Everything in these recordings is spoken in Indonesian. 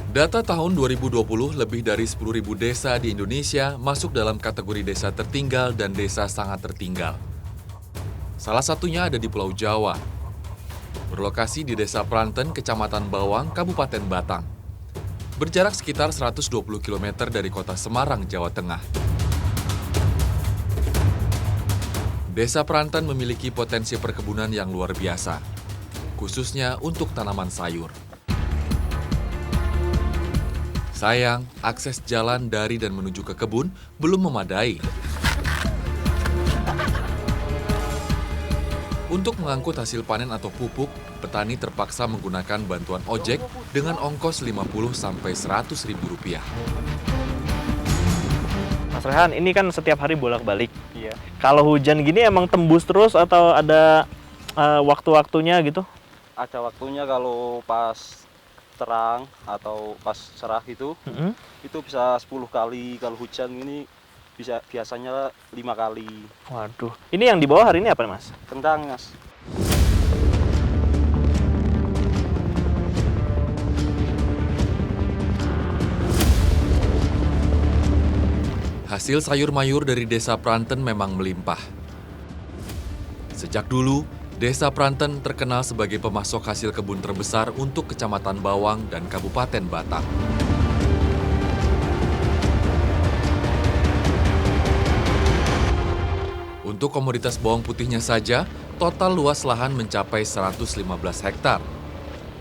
Data tahun 2020, lebih dari 10.000 desa di Indonesia masuk dalam kategori desa tertinggal dan desa sangat tertinggal. Salah satunya ada di Pulau Jawa. Berlokasi di Desa Pranten, Kecamatan Bawang, Kabupaten Batang. Berjarak sekitar 120 km dari kota Semarang, Jawa Tengah. Desa Pranten memiliki potensi perkebunan yang luar biasa, khususnya untuk tanaman sayur. Sayang, akses jalan dari dan menuju ke kebun belum memadai. Untuk mengangkut hasil panen atau pupuk, petani terpaksa menggunakan bantuan ojek dengan ongkos Rp50-100.000. Mas Rehan, ini kan setiap hari bolak-balik. Iya. Kalau hujan gini emang tembus terus atau ada waktu-waktunya gitu? Ada waktunya kalau pas terang atau pas cerah itu bisa 10 kali. Kalau hujan ini biasanya 5 kali. Waduh, ini yang di bawah hari ini apa Mas? Kentang, Mas. Hasil sayur mayur dari Desa Pranten memang melimpah. Sejak dulu, Desa Pranten terkenal sebagai pemasok hasil kebun terbesar untuk Kecamatan Bawang dan Kabupaten Batang. Untuk komoditas bawang putihnya saja, total luas lahan mencapai 115 hektar.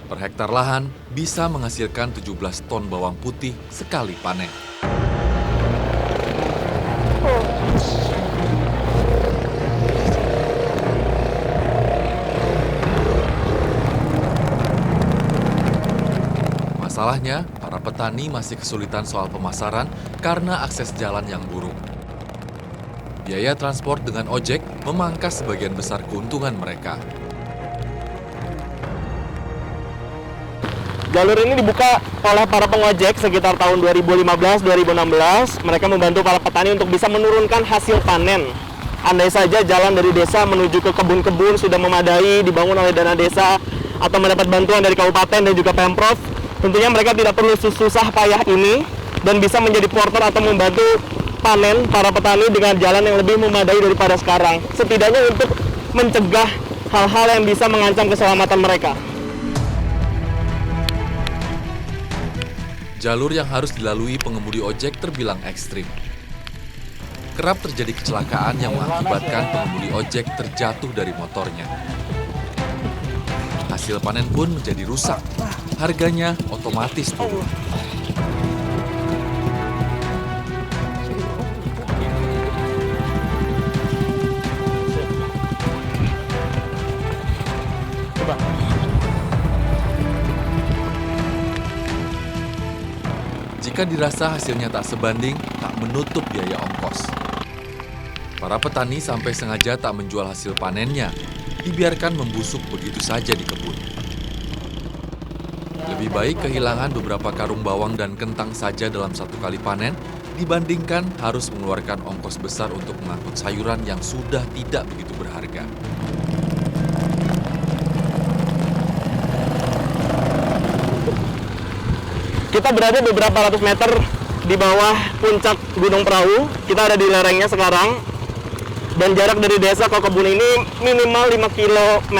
Per hektar lahan bisa menghasilkan 17 ton bawang putih sekali panen. Masalahnya, para petani masih kesulitan soal pemasaran karena akses jalan yang buruk. Biaya transport dengan ojek memangkas sebagian besar keuntungan mereka. Jalur ini dibuka oleh para pengojek sekitar tahun 2015-2016. Mereka membantu para petani untuk bisa menurunkan hasil panen. Andai saja jalan dari desa menuju ke kebun-kebun sudah memadai, dibangun oleh dana desa, atau mendapat bantuan dari kabupaten dan juga Pemprov, tentunya mereka tidak perlu susah payah ini dan bisa menjadi porter atau membantu panen para petani dengan jalan yang lebih memadai daripada sekarang. Setidaknya untuk mencegah hal-hal yang bisa mengancam keselamatan mereka. Jalur yang harus dilalui pengemudi ojek terbilang ekstrim. Kerap terjadi kecelakaan yang mengakibatkan pengemudi ojek terjatuh dari motornya. Hasil panen pun menjadi rusak. Harganya otomatis turun. Jika dirasa hasilnya tak sebanding, tak menutup biaya ongkos. Para petani sampai sengaja tak menjual hasil panennya, dibiarkan membusuk begitu saja di kebun. Lebih baik kehilangan beberapa karung bawang dan kentang saja dalam satu kali panen, dibandingkan harus mengeluarkan ongkos besar untuk mengangkut sayuran yang sudah tidak begitu berharga. Kita berada beberapa ratus meter di bawah puncak Gunung Perahu. Kita ada di lerengnya sekarang. Dan jarak dari desa ke kebun ini minimal 5 km.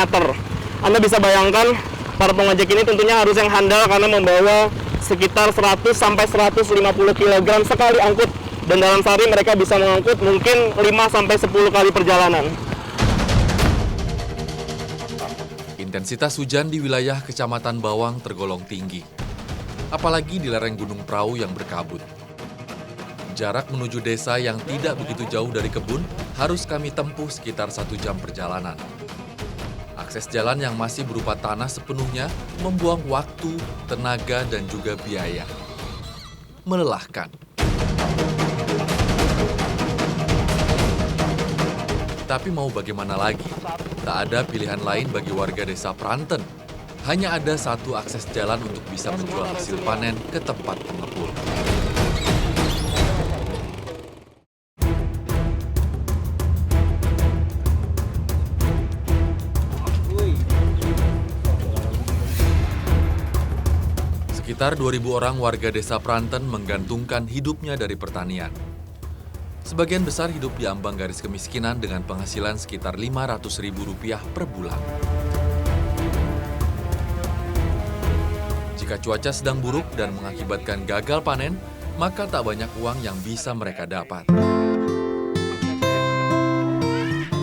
Anda bisa bayangkan, para pengojek ini tentunya harus yang handal karena membawa sekitar 100 sampai 150 kg sekali angkut. Dan dalam sehari mereka bisa mengangkut mungkin 5 sampai 10 kali perjalanan. Intensitas hujan di wilayah Kecamatan Bawang tergolong tinggi. Apalagi di lereng Gunung Perahu yang berkabut. Jarak menuju desa yang tidak begitu jauh dari kebun harus kami tempuh sekitar 1 jam perjalanan. Akses jalan yang masih berupa tanah sepenuhnya membuang waktu, tenaga, dan juga biaya. Melelahkan. Tapi mau bagaimana lagi? Tak ada pilihan lain bagi warga Desa Pranten. Hanya ada satu akses jalan untuk bisa menjual hasil panen ke tempat pengepul. Sekitar 2.000 orang warga desa Pranten menggantungkan hidupnya dari pertanian. Sebagian besar hidup di ambang garis kemiskinan dengan penghasilan sekitar Rp500.000 per bulan. Jika cuaca sedang buruk dan mengakibatkan gagal panen, maka tak banyak uang yang bisa mereka dapat.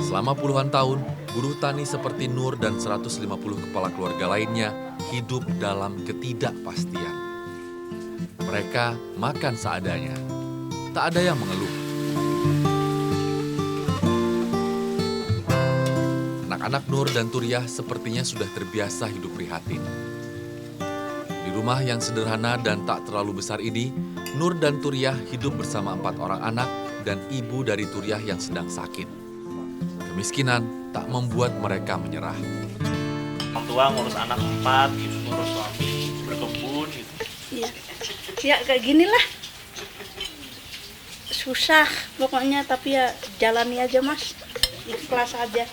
Selama puluhan tahun, buruh tani seperti Nur dan 150 kepala keluarga lainnya hidup dalam ketidakpastian. Mereka makan seadanya. Tak ada yang mengeluh. Anak-anak Nur dan Turiah sepertinya sudah terbiasa hidup prihatin. Di rumah yang sederhana dan tak terlalu besar ini, Nur dan Turiah hidup bersama 4 orang anak dan ibu dari Turiah yang sedang sakit. Kemiskinan tak membuat mereka menyerah. Orang tua ngurus anak 4, gitu, ngurus suami, berkebun gitu. Iya, ya kayak ginilah. Susah pokoknya, tapi ya jalani aja Mas, ikhlas aja.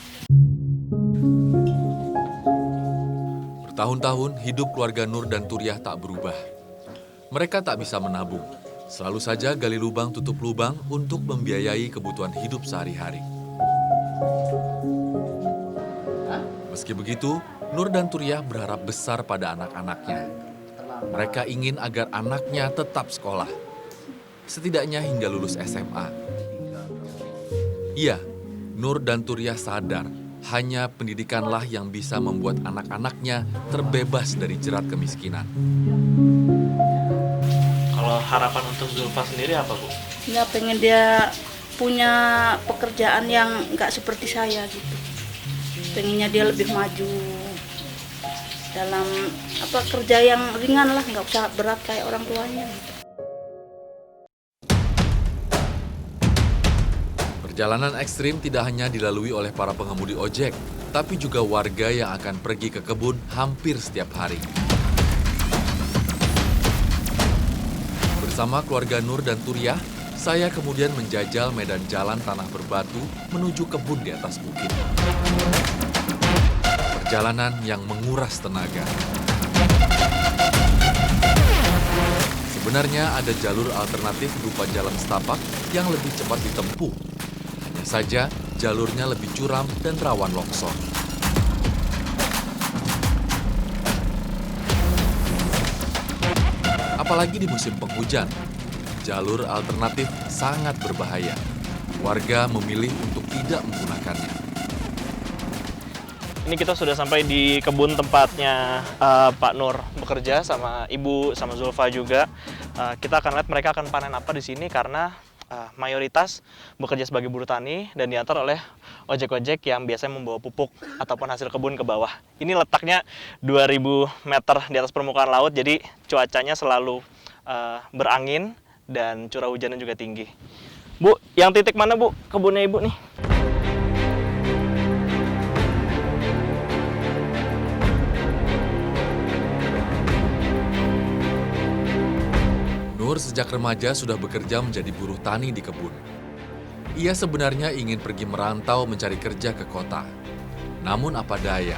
Bertahun-tahun hidup keluarga Nur dan Turiah tak berubah. Mereka tak bisa menabung, selalu saja gali lubang tutup lubang untuk membiayai kebutuhan hidup sehari-hari. Meski begitu, Nur dan Turiah berharap besar pada anak-anaknya. Mereka ingin agar anaknya tetap sekolah, setidaknya hingga lulus SMA. Iya, Nur dan Turiah sadar hanya pendidikanlah yang bisa membuat anak-anaknya terbebas dari jerat kemiskinan. Kalau harapan untuk Zulfa sendiri apa, Bu? Ya pengen dia punya pekerjaan yang nggak seperti saya gitu. Pengennya dia lebih maju dalam kerja yang ringan lah, nggak usah berat kayak orang tuanya. Perjalanan ekstrim tidak hanya dilalui oleh para pengemudi ojek, tapi juga warga yang akan pergi ke kebun hampir setiap hari. Bersama keluarga Nur dan Turiah, saya kemudian menjajal medan jalan tanah berbatu menuju kebun di atas bukit. Perjalanan yang menguras tenaga. Sebenarnya ada jalur alternatif berupa jalan setapak yang lebih cepat ditempuh. Hanya saja jalurnya lebih curam dan rawan longsor. Apalagi di musim penghujan, jalur alternatif sangat berbahaya. Warga memilih untuk tidak menggunakannya. Ini kita sudah sampai di kebun tempatnya Pak Nur bekerja sama Ibu sama Zulfa juga. Kita akan lihat mereka akan panen apa di sini karena mayoritas bekerja sebagai buruh tani dan diantar oleh ojek-ojek yang biasanya membawa pupuk ataupun hasil kebun ke bawah. Ini letaknya 2000 meter di atas permukaan laut, jadi cuacanya selalu berangin dan curah hujannya juga tinggi. Bu, yang titik mana Bu kebunnya Ibu nih? Nur sejak remaja sudah bekerja menjadi buruh tani di kebun. Ia sebenarnya ingin pergi merantau mencari kerja ke kota. Namun apa daya,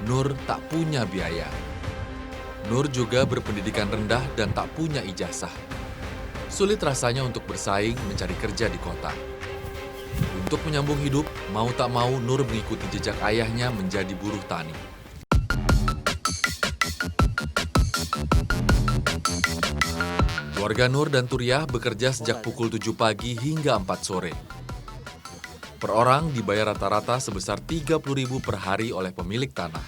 Nur tak punya biaya. Nur juga berpendidikan rendah dan tak punya ijazah. Sulit rasanya untuk bersaing mencari kerja di kota. Untuk menyambung hidup, mau tak mau Nur mengikuti jejak ayahnya menjadi buruh tani. Keluarga Nur dan Turiah bekerja sejak pukul 7 pagi hingga 4 sore. Per orang dibayar rata-rata sebesar 30.000 per hari oleh pemilik tanah.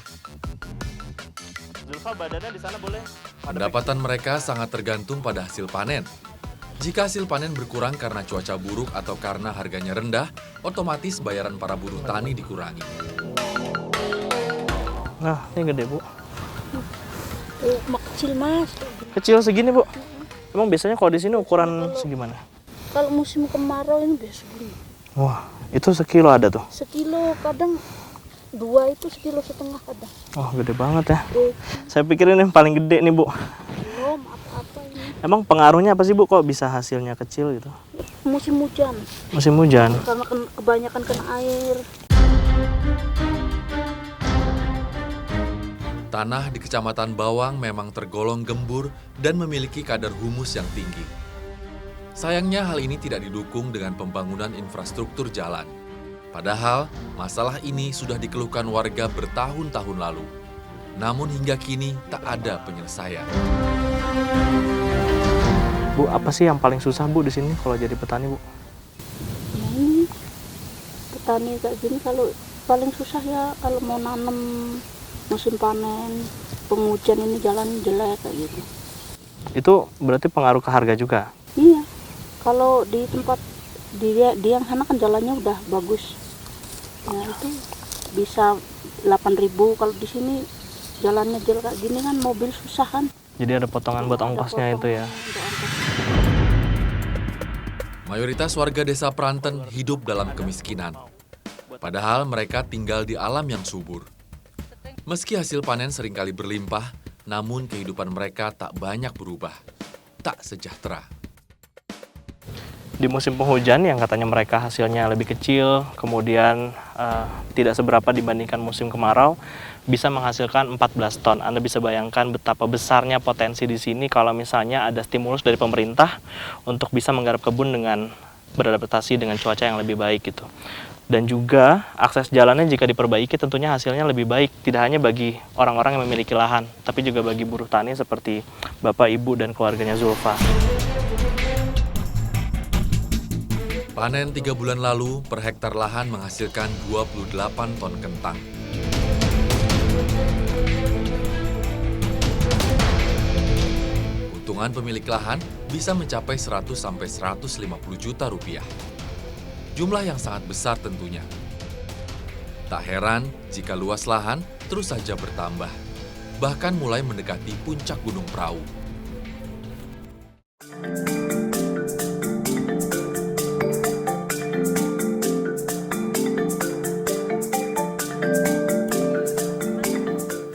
Zulfa, badannya di sana boleh. Pendapatan mereka sangat tergantung pada hasil panen. Jika hasil panen berkurang karena cuaca buruk atau karena harganya rendah, otomatis bayaran para buruh tani dikurangi. Nah, ini gede Bu. Kecil Mas. Kecil segini Bu. Emang biasanya kalau di sini ukuran segimana? Kalau musim kemarau ini biasa gini. Wah, itu sekilo ada tuh? Sekilo, kadang 2 itu 1,5 kilo kadang. Wah, gede banget ya. Saya pikir ini paling gede nih Bu. Belum apa-apa ini. Emang pengaruhnya apa sih Bu kok bisa hasilnya kecil gitu? Musim hujan, Musim hujan. karena kebanyakan kena air. Tanah di Kecamatan Bawang memang tergolong gembur dan memiliki kadar humus yang tinggi. Sayangnya hal ini tidak didukung dengan pembangunan infrastruktur jalan. Padahal masalah ini sudah dikeluhkan warga bertahun-tahun lalu. Namun hingga kini tak ada penyelesaian. Bu, apa sih yang paling susah Bu di sini kalau jadi petani Bu? Ya ini petani kayak gini kalau paling susah ya kalau mau nanam musim panen, penghujan ini jalan jelek kayak gitu. Itu berarti pengaruh ke harga juga? Iya, kalau di tempat dia yang sana kan jalannya udah bagus. Ya itu bisa 8.000, kalau di sini jalannya jelek kayak gini kan mobil susah kan. Jadi ada potongan buat ongkosnya itu ya? Mayoritas warga desa Pranten hidup dalam kemiskinan. Padahal mereka tinggal di alam yang subur. Meski hasil panen seringkali berlimpah, namun kehidupan mereka tak banyak berubah. Tak sejahtera. Di musim penghujan yang katanya mereka hasilnya lebih kecil, kemudian tidak seberapa dibandingkan musim kemarau, bisa menghasilkan 14 ton. Anda bisa bayangkan betapa besarnya potensi di sini kalau misalnya ada stimulus dari pemerintah untuk bisa menggarap kebun dengan beradaptasi dengan cuaca yang lebih baik gitu. Dan juga akses jalannya jika diperbaiki tentunya hasilnya lebih baik. Tidak hanya bagi orang-orang yang memiliki lahan, tapi juga bagi buruh tani seperti Bapak, Ibu, dan keluarganya Zulfa. Panen 3 bulan lalu, per hektar lahan menghasilkan 28 ton kentang. Keuntungan pemilik lahan bisa mencapai 100 sampai 150 juta rupiah. Jumlah yang sangat besar tentunya. Tak heran jika luas lahan terus saja bertambah, bahkan mulai mendekati puncak Gunung Prau.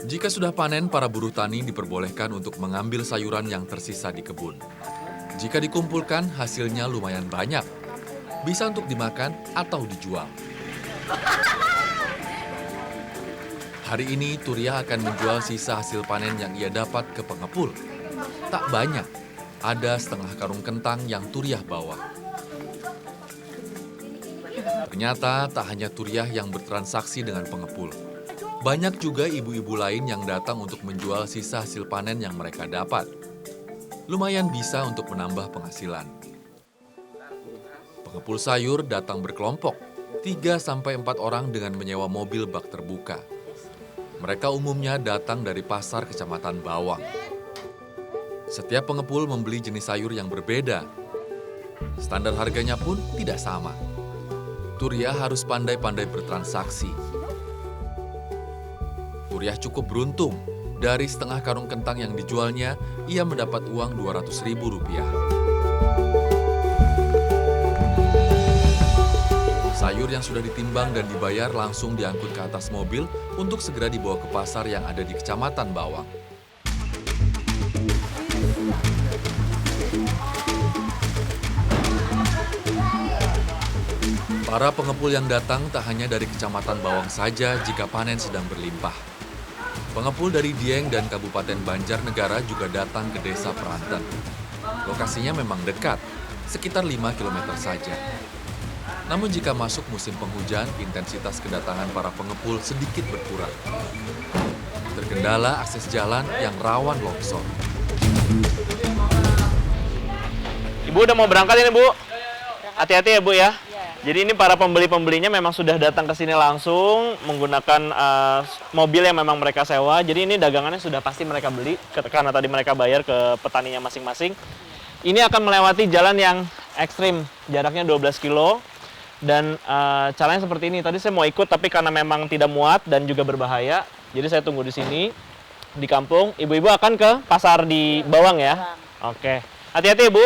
Jika sudah panen, para buruh tani diperbolehkan untuk mengambil sayuran yang tersisa di kebun. Jika dikumpulkan, hasilnya lumayan banyak. Bisa untuk dimakan atau dijual. Hari ini, Turiah akan menjual sisa hasil panen yang ia dapat ke pengepul. Tak banyak, ada setengah karung kentang yang Turiah bawa. Ternyata tak hanya Turiah yang bertransaksi dengan pengepul. Banyak juga ibu-ibu lain yang datang untuk menjual sisa hasil panen yang mereka dapat. Lumayan bisa untuk menambah penghasilan. Pengepul sayur datang berkelompok, 3-4 orang dengan menyewa mobil bak terbuka. Mereka umumnya datang dari pasar Kecamatan Bawang. Setiap pengepul membeli jenis sayur yang berbeda. Standar harganya pun tidak sama. Turiah harus pandai-pandai bertransaksi. Turiah cukup beruntung. Dari setengah karung kentang yang dijualnya, ia mendapat uang Rp200.000. Sayur yang sudah ditimbang dan dibayar langsung diangkut ke atas mobil untuk segera dibawa ke pasar yang ada di Kecamatan Bawang. Para pengepul yang datang tak hanya dari Kecamatan Bawang saja jika panen sedang berlimpah. Pengepul dari Dieng dan Kabupaten Banjarnegara juga datang ke Desa Pranten. Lokasinya memang dekat, sekitar 5 km saja. Namun jika masuk musim penghujan, intensitas kedatangan para pengepul sedikit berkurang. Terkendala akses jalan yang rawan longsor. Ibu udah mau berangkat ini Bu? Hati-hati ya Bu ya. Jadi ini para pembeli-pembelinya memang sudah datang ke sini langsung menggunakan mobil yang memang mereka sewa. Jadi ini dagangannya sudah pasti mereka beli karena tadi mereka bayar ke petaninya masing-masing. Ini akan melewati jalan yang ekstrim, jaraknya 12 kilo. Dan caranya seperti ini. Tadi saya mau ikut tapi karena memang tidak muat dan juga berbahaya, jadi saya tunggu di sini di kampung. Ibu-ibu akan ke pasar di Bawang ya. Oke. Hati-hati Bu.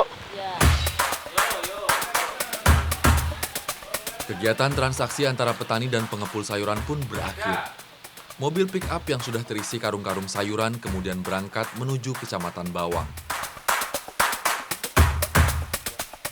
Kegiatan transaksi antara petani dan pengepul sayuran pun berakhir. Mobil pick-up yang sudah terisi karung-karung sayuran kemudian berangkat menuju Kecamatan Bawang.